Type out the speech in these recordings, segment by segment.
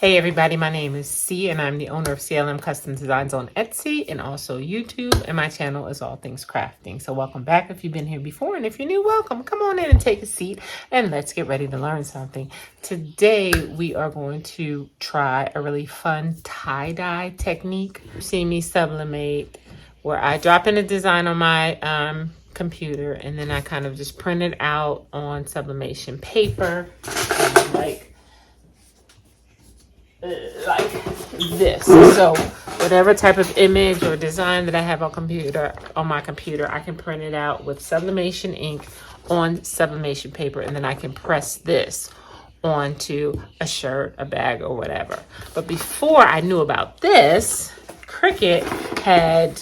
Hey everybody, my name is C and I'm the owner of CLM Custom Designs on Etsy and also YouTube, and my channel is All Things Crafting. So welcome back if you've been here before, and if you're new, welcome. Come on in and take a seat and let's get ready to learn something. Today we are going to try a really fun tie-dye technique. You've seen me sublimate, where I drop in a design on my computer and then I kind of just print it out on sublimation paper, like this. So whatever type of image or design that I have on my computer, I can print it out with sublimation ink on sublimation paper, and then I can press this onto a shirt, a bag, or whatever. But before I knew about this, Cricut had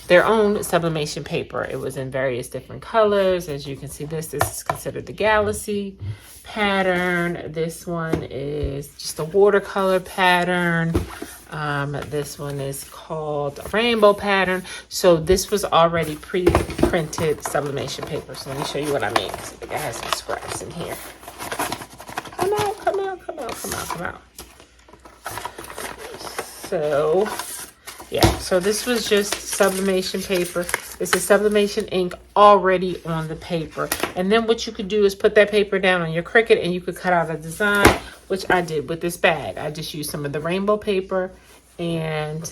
their own sublimation paper. It was in various different colors. As you can see, this is considered the Galaxy pattern. This one is just a watercolor pattern. This one is called a rainbow pattern. So this was already pre-printed sublimation paper. So let me show you what I mean. I think I have some scraps in here. Come out, come out, come out, come out, come out. So yeah, so this was just sublimation paper. This is sublimation ink already on the paper. And then what you could do is put that paper down on your Cricut and you could cut out a design, which I did with this bag. I just used some of the rainbow paper and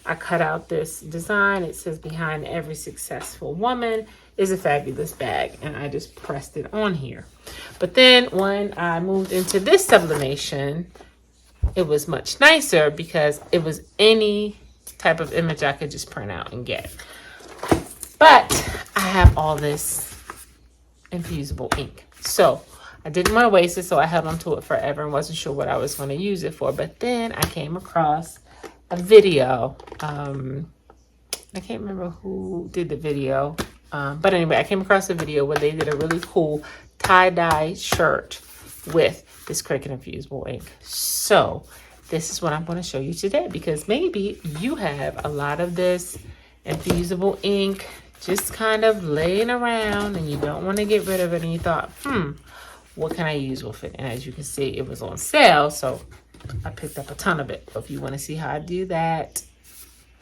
I cut out this design. It says, "Behind every successful woman is a fabulous bag." And I just pressed it on here. But then when I moved into this sublimation, it was much nicer because it was any type of image I could just print out and get. But I have all this infusible ink, so I didn't want to waste it, so I held on to it forever and wasn't sure what I was going to use it for. But then I came across a video. I can't remember who did the video, but anyway, I came across a video where they did a really cool tie-dye shirt with this Cricut infusible ink. So this is what I'm going to show you today, because maybe you have a lot of this infusible ink just kind of laying around and you don't want to get rid of it, and you thought, what can I use with it? And as you can see, it was on sale, so I picked up a ton of it. So if you want to see how I do that,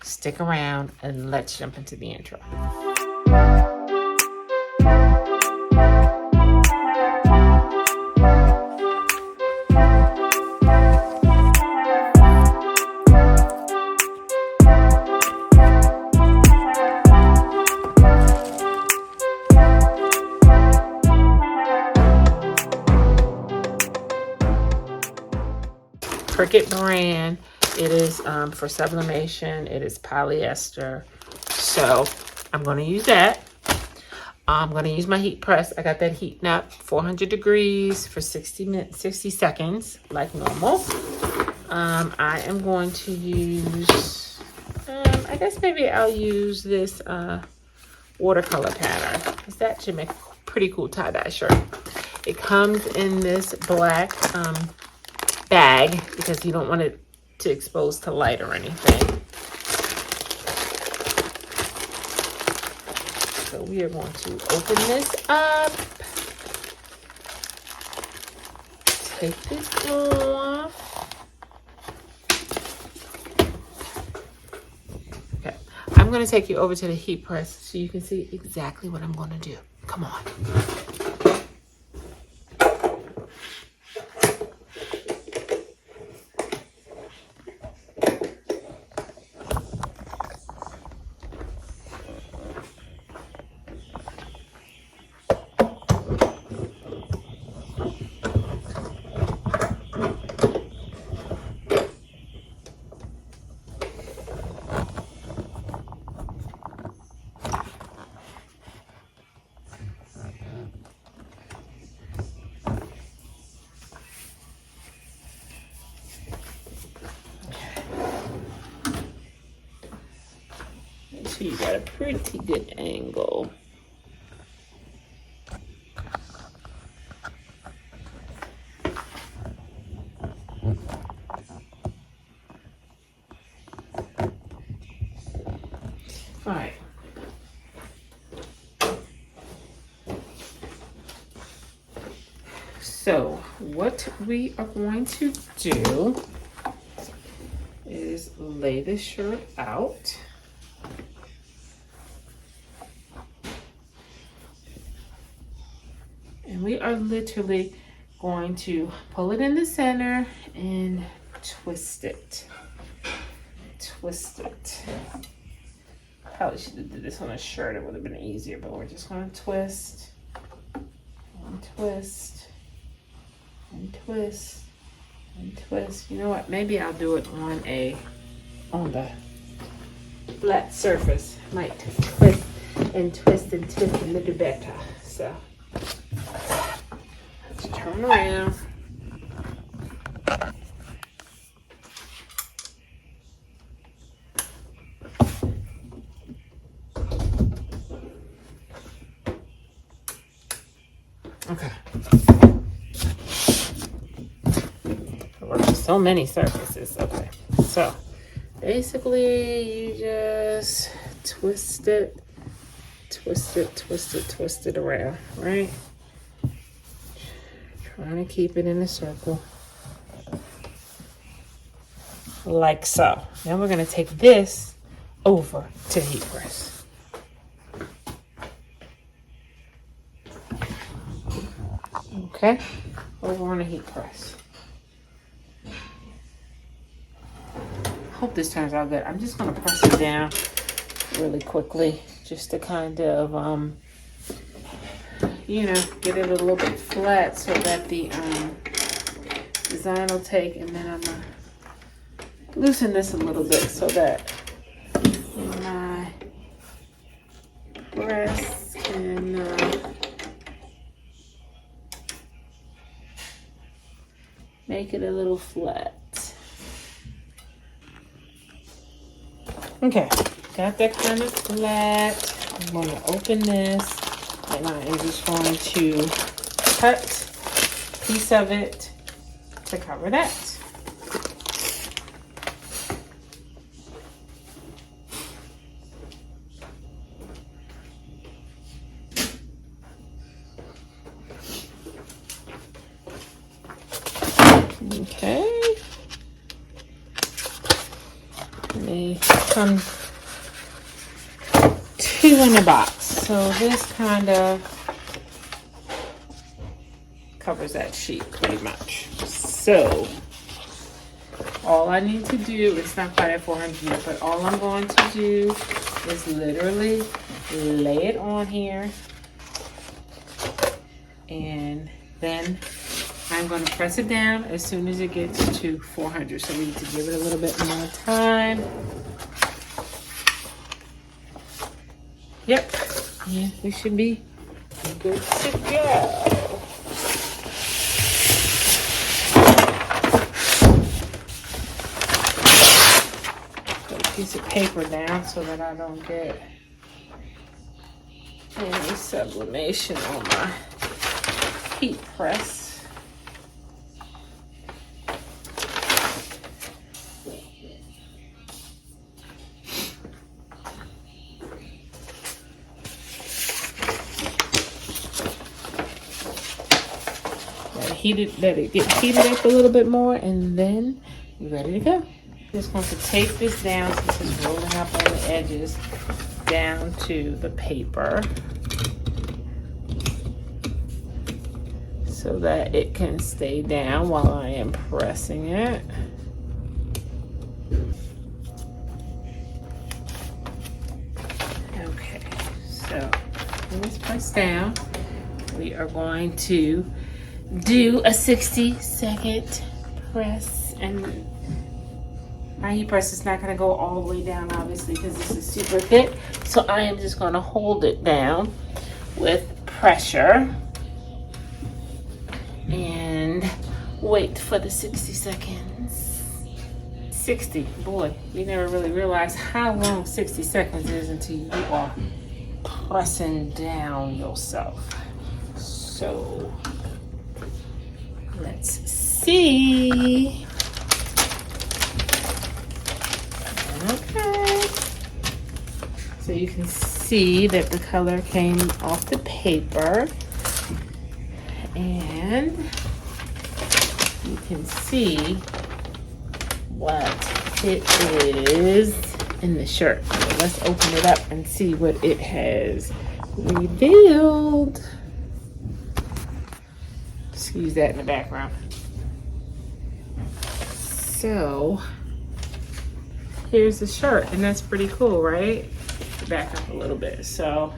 stick around and let's jump into the intro. Cricut brand. It is for sublimation. It is polyester. So I'm going to use that. I'm going to use my heat press. I got that heating up 400 degrees for 60 seconds like normal. I am going to use, I guess maybe I'll use this watercolor pattern, because that should make a pretty cool tie-dye shirt. It comes in this black bag because you don't want it to expose to light or anything. So we are going to open this up, take this off. Okay, I'm going to take you over to the heat press so you can see exactly what I'm going to do. Come on. So you got a pretty good angle. All right. So what we are going to do is lay this shirt out. And we are literally going to pull it in the center and twist it. Twist it. Probably should have did this on a shirt. It would have been easier, but we're just going to twist and twist and twist and twist. You know what? Maybe I'll do it on the flat surface. Might twist and twist and twist a little better. So let's turn around. Okay. There were so many surfaces. Okay. So basically you just twist it around, right? Trying to keep it in a circle. Like so. Now we're going to take this over to the heat press. Okay, over on the heat press. Hope this turns out good. I'm just gonna press it down really quickly, just to kind of, you know, get it a little bit flat so that the design will take. And then I'm gonna loosen this a little bit so that my press can make it a little flat. Okay, got that kind of flat. I'm going to open this and I am just going to cut a piece of it to cover that. Okay. They come two in a box. So this kind of covers that sheet pretty much. So all I need to do, it's not quite at 400 yet, but all I'm going to do is literally lay it on here. And then I'm going to press it down as soon as it gets to 400. So we need to give it a little bit more time. Yep. Yeah, we should be good to go. Put a piece of paper down so that I don't get any sublimation on my heat press. Let it get heated up a little bit more, and then you're ready to go. Just going to tape this down since it's rolling up on the edges down to the paper so that it can stay down while I am pressing it. Okay, so when it's pressed down, we are going to do a 60-second press, and my heat press is not going to go all the way down obviously because this is super thick, so I am just going to hold it down with pressure and wait for the 60 seconds. 60, boy, you never really realize how long 60 seconds is until you are pressing down yourself. So let's see. Okay. So you can see that the color came off the paper. And can see what it is in the shirt. So let's open it up and see what it has revealed. Excuse that in the background. So here's the shirt, and that's pretty cool, right? Back up a little bit. So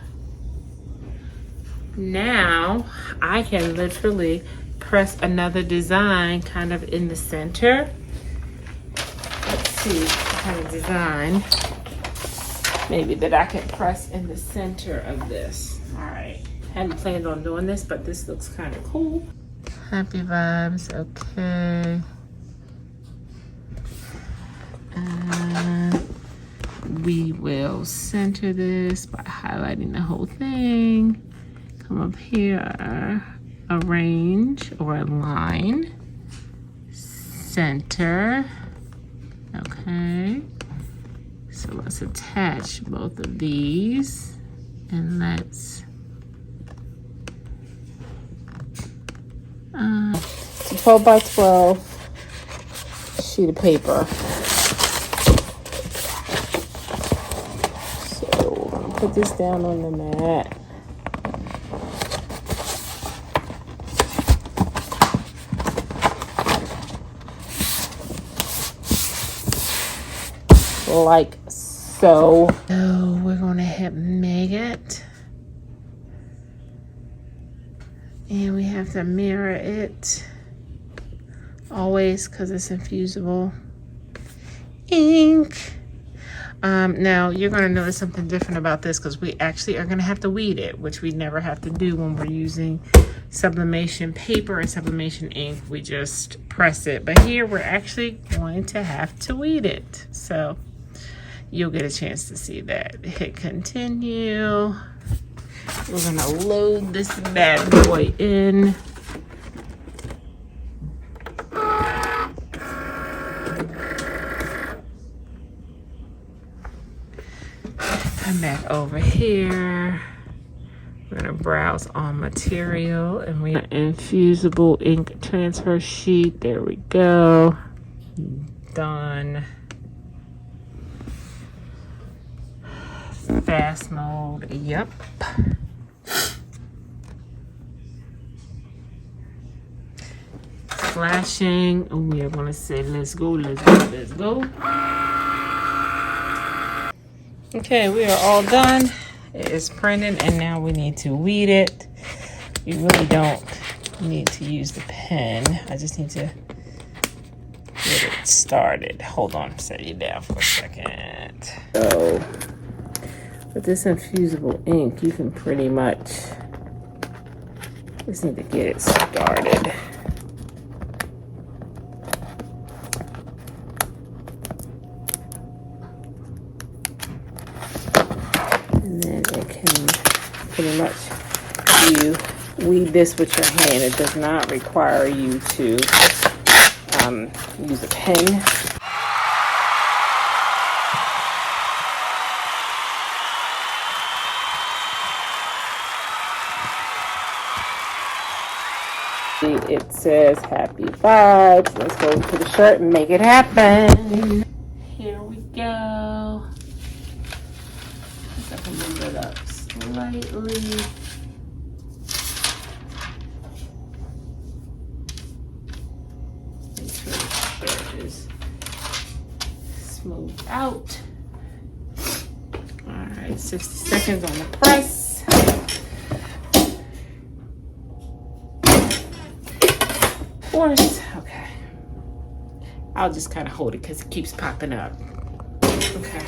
now I can literally press another design kind of in the center. Let's see what kind of design maybe that I can press in the center of this. All right, hadn't planned on doing this, but this looks kind of cool. Happy vibes, okay. We will center this by highlighting the whole thing. Come up here, arrange or align, center. Okay, so let's attach both of these, and let's 12 by 12 sheet of paper. Put this down on the mat. Like so. So we're gonna hit Magnet. And we have to mirror it always because it's infusible ink. Now you're going to notice something different about this because we actually are going to have to weed it, which we never have to do when we're using sublimation paper and sublimation ink. We just press it, but here we're actually going to have to weed it. So you'll get a chance to see that. Hit continue. We're going to load this bad boy in. Come back over here. We're gonna browse on material, and we infusible ink transfer sheet. There we go. Done. Fast mode. Yep. Flashing. And we are gonna say, let's go, let's go, let's go. Okay, we are all done. It is printed, and now we need to weed it. You really don't need to use the pen. I just need to get it started. Hold on, set you down for a second. So, with this infusible ink, you can pretty much just need to get it started. And then it can pretty much, you weed this with your hand. It does not require you to use a pen. It says happy vibes. Let's go to the shirt and make it happen. Here we go. I can move it up slightly. Make sure the shirt is smoothed out. Alright, 60 seconds on the press. Okay. I'll just kind of hold it because it keeps popping up. Okay.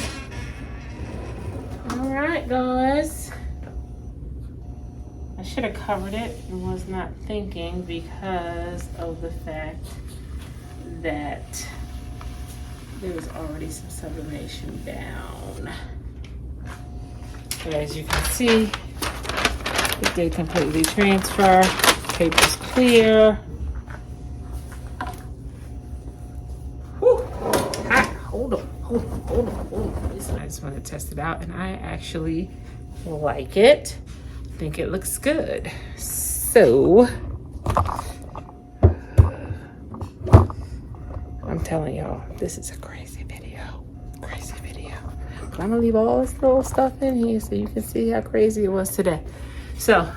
Alright, guys. I should have covered it and was not thinking because of the fact that there was already some sublimation down. But as you can see, it did completely transfer. Paper's clear. Hold on. I just want to test it out, and I actually like it. I think it looks good. So, I'm telling y'all, this is a crazy video. Crazy video. But I'm gonna leave all this little stuff in here so you can see how crazy it was today. So,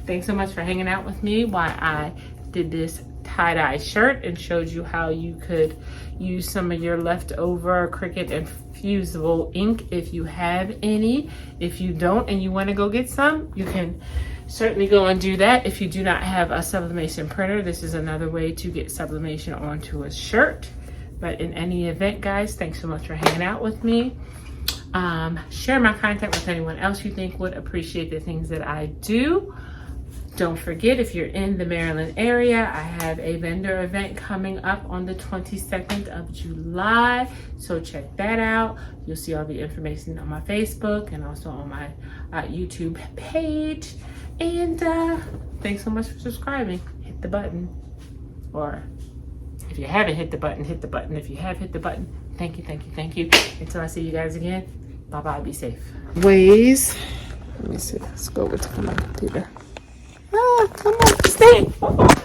thanks so much for hanging out with me while I did this tie-dye shirt and showed you how you could use some of your leftover Cricut infusible ink if you have any. If you don't and you want to go get some, you can certainly go and do that. If you do not have a sublimation printer, this is another way to get sublimation onto a shirt. But in any event, guys, thanks so much for hanging out with me. Share my content with anyone else you think would appreciate the things that I do. Don't forget, if you're in the Maryland area, I have a vendor event coming up on the 22nd of July. So check that out. You'll see all the information on my Facebook and also on my YouTube page. And thanks so much for subscribing. Hit the button. Or if you haven't hit the button, hit the button. If you have hit the button, thank you, thank you, thank you. Until I see you guys again, bye-bye, be safe. Ways. Let me see. Let's go over to my computer. Come on, stay.